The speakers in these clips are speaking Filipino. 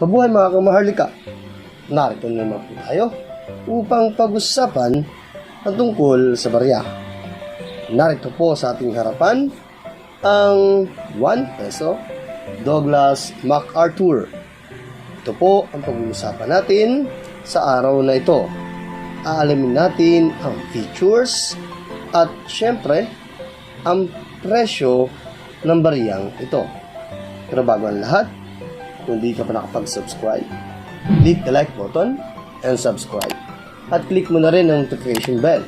Mabuhay mga kamaharlika! Narito na naman po tayo upang pag-usapan ang tungkol sa barya. Narito po sa ating harapan ang 1 peso Douglas MacArthur. Ito po ang pag-uusapan natin sa araw na ito. Aalamin natin ang features at syempre ang presyo ng baryang ito. Pero bago ang lahat, kung di ka pa nakapag-subscribe, click the like button and subscribe. At click mo na rin ang notification bell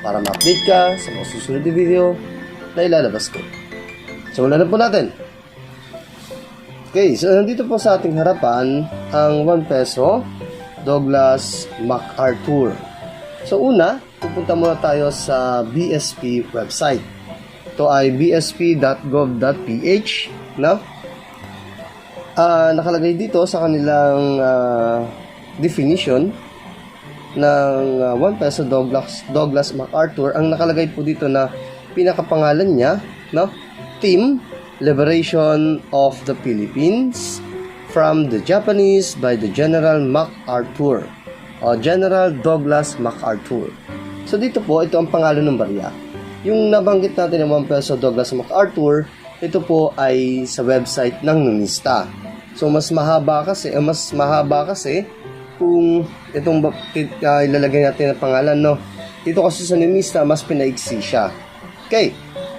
para ma-update ka sa mga susunod na video na ilalabas ko. So, wala na po natin. Okay, so nandito po sa ating harapan ang 1 peso Douglas MacArthur. So, una, pupunta muna tayo sa BSP website. Ito ay bsp.gov.ph, no? Nakalagay dito sa kanilang definition ng 1 peso Douglas MacArthur. Ang nakalagay po dito na pinakapangalan niya, no? Team Liberation of the Philippines from the Japanese by the General MacArthur o General Douglas MacArthur. So dito po, ito ang pangalan ng barya. Yung nabanggit natin ng 1 peso Douglas MacArthur, ito po ay sa website ng nunista. So mas mahaba kasi kung itong ilalagay natin na pangalan, no. Dito kasi sa nunista mas pinaiksi siya. Okay.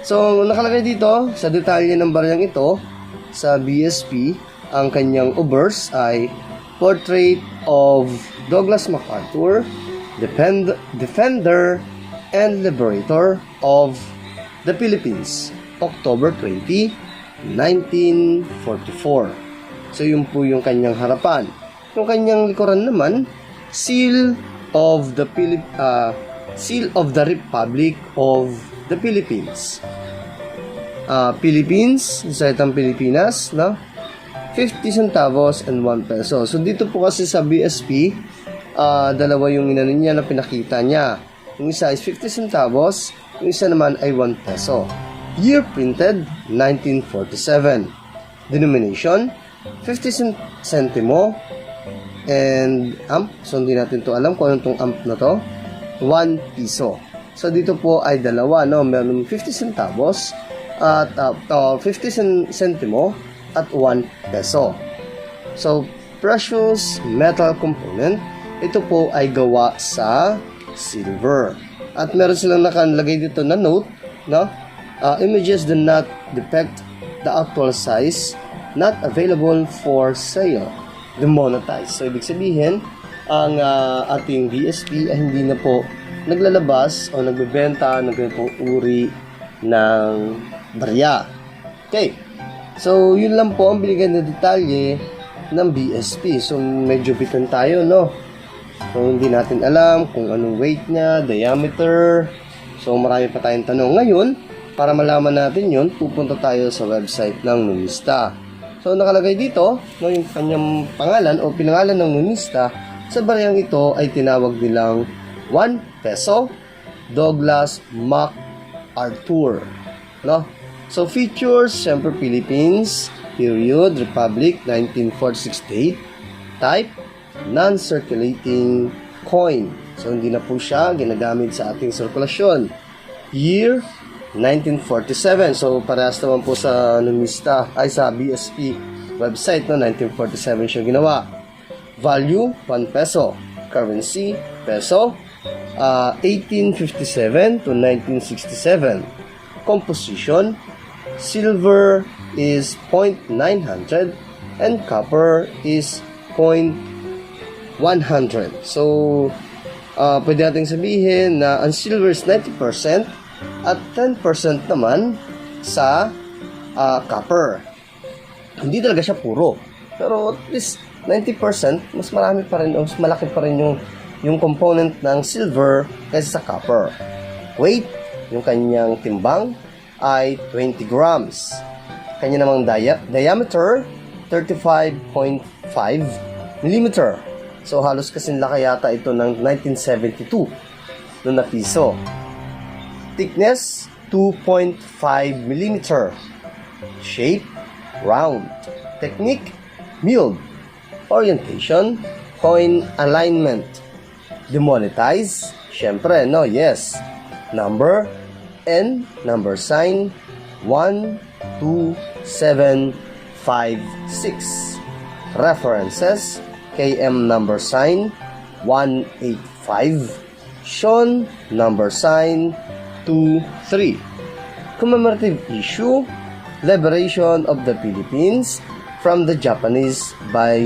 So nakalagay dito sa detalye ng baryang ito sa BSP, ang kanyang obverse ay Portrait of Douglas MacArthur, Defender and Liberator of the Philippines, October 20, 1944. So yun po yung kanyang harapan. Yung kanyang likuran naman, Seal of the Republic of the Philippines. Philippines, salitang Pilipinas, no? 50 centavos and 1 peso. So dito po kasi sa BSP, dalawa yung inano niya na pinakita niya. Yung isa is 50 centavos, yung isa naman ay 1 peso. Year printed, 1947. Denomination, 50 centimo. And amp, so hindi natin to alam kung anong tong amp na to. 1 piso. So dito po ay dalawa, no? Meron 50 centavos at 50 centimo at 1 peso. So precious metal component, ito po ay gawa sa silver. At meron silang nakalagay dito na note, no? Images do not depict the actual size, not available for sale, demonetized. So ibig sabihin, ang ating BSP ay hindi na po naglalabas o nagbebenta ng ganitong uri ng barya. Okay. So yun lang po ang binigay na detalye ng BSP. So medyo bitan tayo, no? So hindi natin alam kung anong weight niya, diameter. So marami pa tayong tanong. Ngayon, para malaman natin yun, pupunta tayo sa website ng nunista. So nakalagay dito, no, yung kanyang pangalan o pinangalan ng nunista. Sa baryang ito ay tinawag nilang 1 peso Douglas MacArthur, no? So features, syempre Philippines, period, Republic, 1946 date, type, non-circulating coin. So hindi na po siya ginagamit sa ating sirkulasyon. Year, 1947. So parehas naman po sa nunista, ay sa BSP website, no? 1947 siya ginawa. Value, 1 peso. Currency, peso. 1857 to 1967. Composition, silver is 0.900 and copper is 0.100. So, pwede natin sabihin na ang silver is 90% at 10% naman sa copper. Hindi talaga siya puro. Pero at least 90%, mas marami pa rin, mas malaki pa rin yung component ng silver kaysa sa copper. Weight, yung kanyang timbang ay 20 grams. Kanya namang diameter, 35.5 mm. So halos kasing laki yata ito ng 1972 nung na piso. Thickness, 2.5 mm. Shape, round. Technique, milled. orientation, coin alignment. Demonetize, syempre, no, yes. Number, and number sign, 1, 2, 7, 5, 6. References, KM number sign, 185. Sean number sign, 2-3. Commemorative issue, Liberation of the Philippines from the Japanese by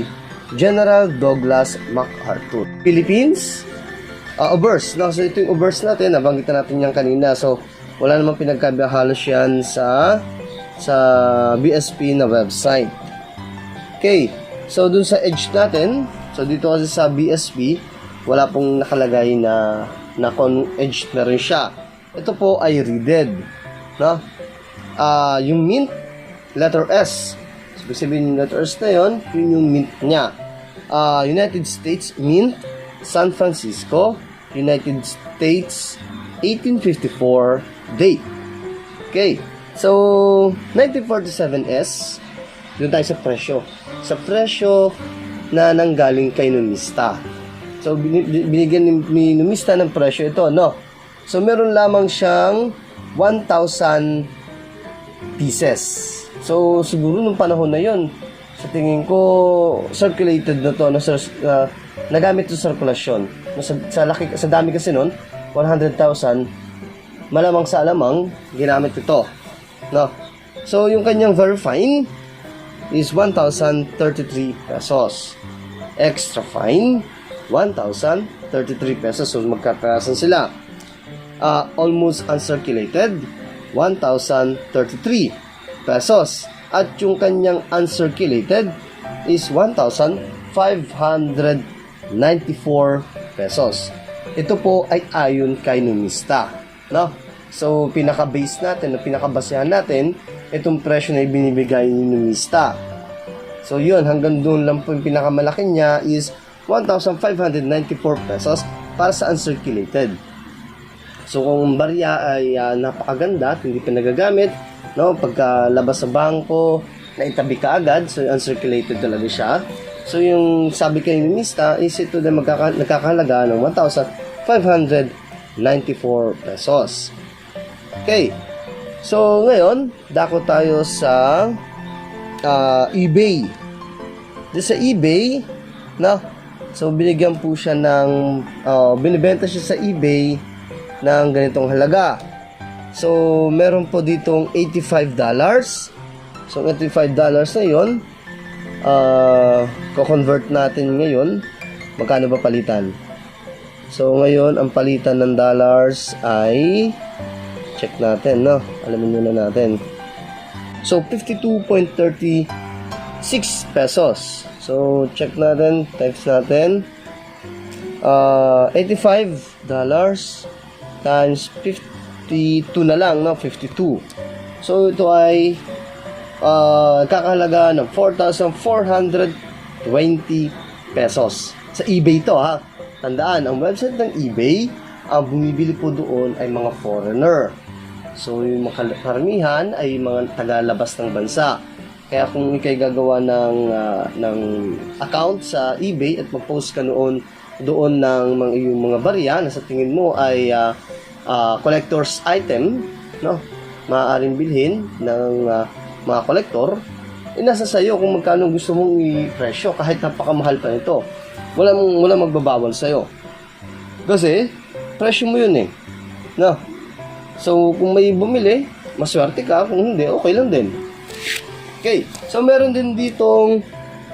General Douglas MacArthur. Philippines, obverse. No? So ito yung obverse natin, nabanggit natin yan kanina. So wala namang pinagkabihalos yan sa BSP na website. Okay, so dun sa edge natin, so dito kasi sa BSP, wala pong nakalagay na edge na rin siya. Ito po ay readed, no? Yung mint, letter S. So, sabihin yung letter S na yun yung mint niya. United States Mint, San Francisco, United States, 1854 date. Okay, so 1947S, doon tayo sa presyo. Sa presyo na nanggaling kay numista. So, binigyan ni numista ng presyo ito, no? So, meron lamang siyang 1,000 pieces. So, siguro nung panahon na yon, sa tingin ko, circulated na to, nagamit to circulation. Sa dami kasi nun, 100,000, malamang sa alamang, ginamit ito. No? So, yung kanyang very fine is 1,033 pesos. Extra fine, 1,033 pesos. So, magkakarasan sila. Almost uncirculated, 1,033 pesos. At yung kanyang uncirculated is 1,594 pesos. Ito po ay ayon kay numista, no? So, pinaka-base natin, pinaka-basehan natin, itong presyo na ibinibigay ni numista. So, yun, hanggang doon lang po yung pinakamalaki niya is 1,594 pesos para sa uncirculated. So, kung barya ay napakaganda at hindi pa nagagamit, no, pagkalabas sa bangko, naitabi ka agad, so uncirculated talaga siya. So, yung sabi kay numista is ito na nagkakahalaga ng 1,594 pesos. Okay. So, ngayon, dako tayo sa eBay. Di sa eBay, no? So, binigyan po siya ng, binibenta siya sa eBay ng ganitong halaga. So, meron po ditong $85. So, $85 na yun, ko-convert natin ngayon. Magkano ba palitan? So, ngayon, ang palitan ng dollars ay, check natin, no? Alamin muna natin. So, 52.36 pesos. So, check natin, times natin. $85 times 52 na lang, no? 52. So, ito ay kakahalaga ng 4,420 pesos. Sa eBay to, ha? Tandaan, ang website ng eBay, ang bumibili po doon ay mga foreigner. So, yung mga karamihan ay mga tagalabas ng bansa. Kaya kung ikay gagawa ng account sa eBay at mag-post ka doon ng yung mga barya na sa tingin mo ay collector's item, no? Maaaring bilhin ng mga collector, nasa sayo kung magkano gusto mong i-presyo kahit napakamahal pa nito. Wala magbabawal sa'yo. Kasi, presyo mo yun eh. No? So, kung may bumili, maswerte ka. Kung hindi, okay lang din. Okay. So, meron din ditong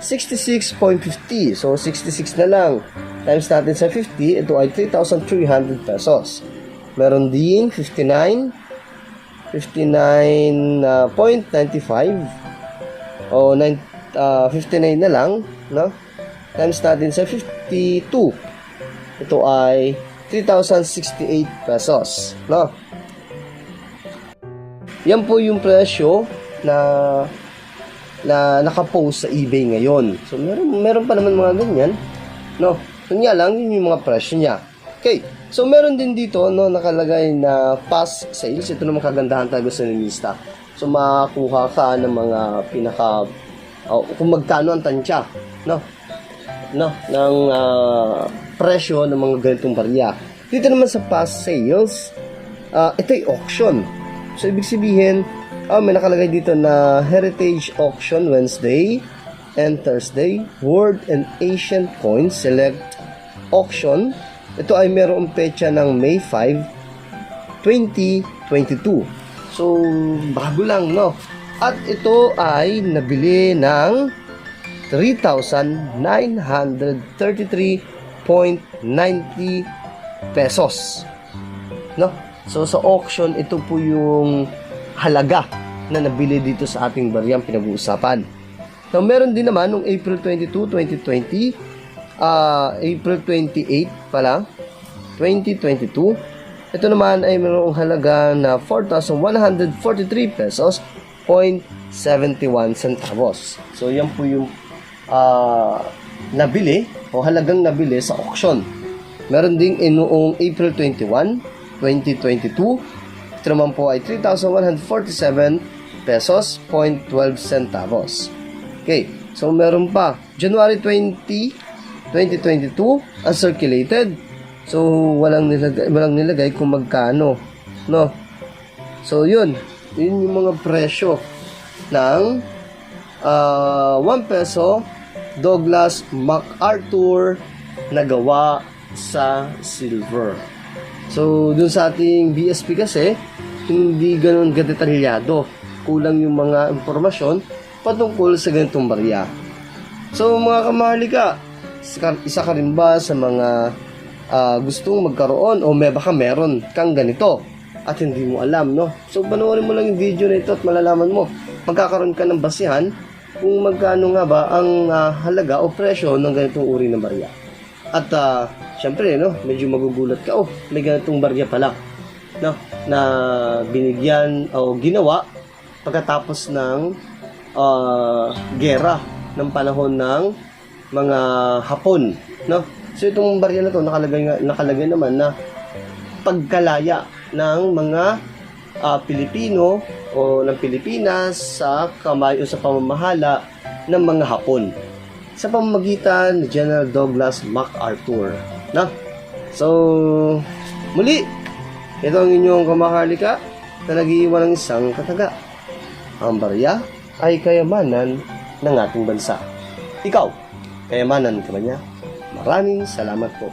66.50. So, 66 na lang. Times natin sa 50, ito ay 3,300 pesos. Meron din 59.95 o 59 na lang, no? Times natin sa 52, ito ay 3,068 pesos, no? Yan po yung presyo na nakapost sa eBay ngayon. So meron pa naman mga ganyan, no? Kunya lang yun yung mga presyo niya. Okay. So, meron din dito, no, nakalagay na past sales. Ito naman kagandahan talaga sa lista. So, makakuha ka ng mga kung magkano ang tansya, no? no, ng presyo ng mga ganitong barya. Dito naman sa past sales, ito ay auction. So, ibig sabihin, may nakalagay dito na Heritage Auction Wednesday and Thursday, World and Asian Coins Select Auction. Ito ay mayroong petsa ng May 5, 2022. So, bago lang, no? At ito ay nabili ng 3,933.90 pesos. No? So, sa auction, ito po yung halaga na nabili dito sa ating bariyang pinag-uusapan. Now, meron din naman noong April 22, 2020, April 28 pala, 2022. Ito naman ay mayroong halaga na 4,143 pesos 0.71 centavos. So, yan po yung nabili o halagang nabili sa auction. Meron ding noong April 21, 2022. Ito naman po ay 3,147 pesos 0.12 centavos. Okay, so meron pa. January 20, 2022, uncirculated. So, walang nilagay kung magkano. No? So, yun yung mga presyo ng 1 peso Douglas MacArthur na gawa sa silver. So, dun sa ating BSP kasi, hindi ganun kadetalyado. Kulang yung mga impormasyon patungkol sa ganitong barya. So, mga kamahalika, isa ka rin ba sa mga gustong magkaroon o baka meron kang ganito at hindi mo alam, no? So, panoorin mo lang yung video na ito at malalaman mo. Magkakaroon ka ng basihan kung magkano nga ba ang halaga o presyo ng ganitong uri ng barya. At syempre, no, medyo magugulat ka, may ganitong barya pala, no, na binigyan o ginawa pagkatapos ng gera ng panahon ng mga Hapon, no? So itong barya na to nakalagay naman na pagkalaya ng mga Pilipino o ng Pilipinas sa kamay o sa pamamahala ng mga Hapon sa pamamagitan ni General Douglas MacArthur, no? So, muli, ito ang inyong kamahalika na nag-iiwan ng isang kataga. Ang barya ay kayamanan ng ating bansa. Ikaw, kayamanan ka ba niya? Maraming salamat po.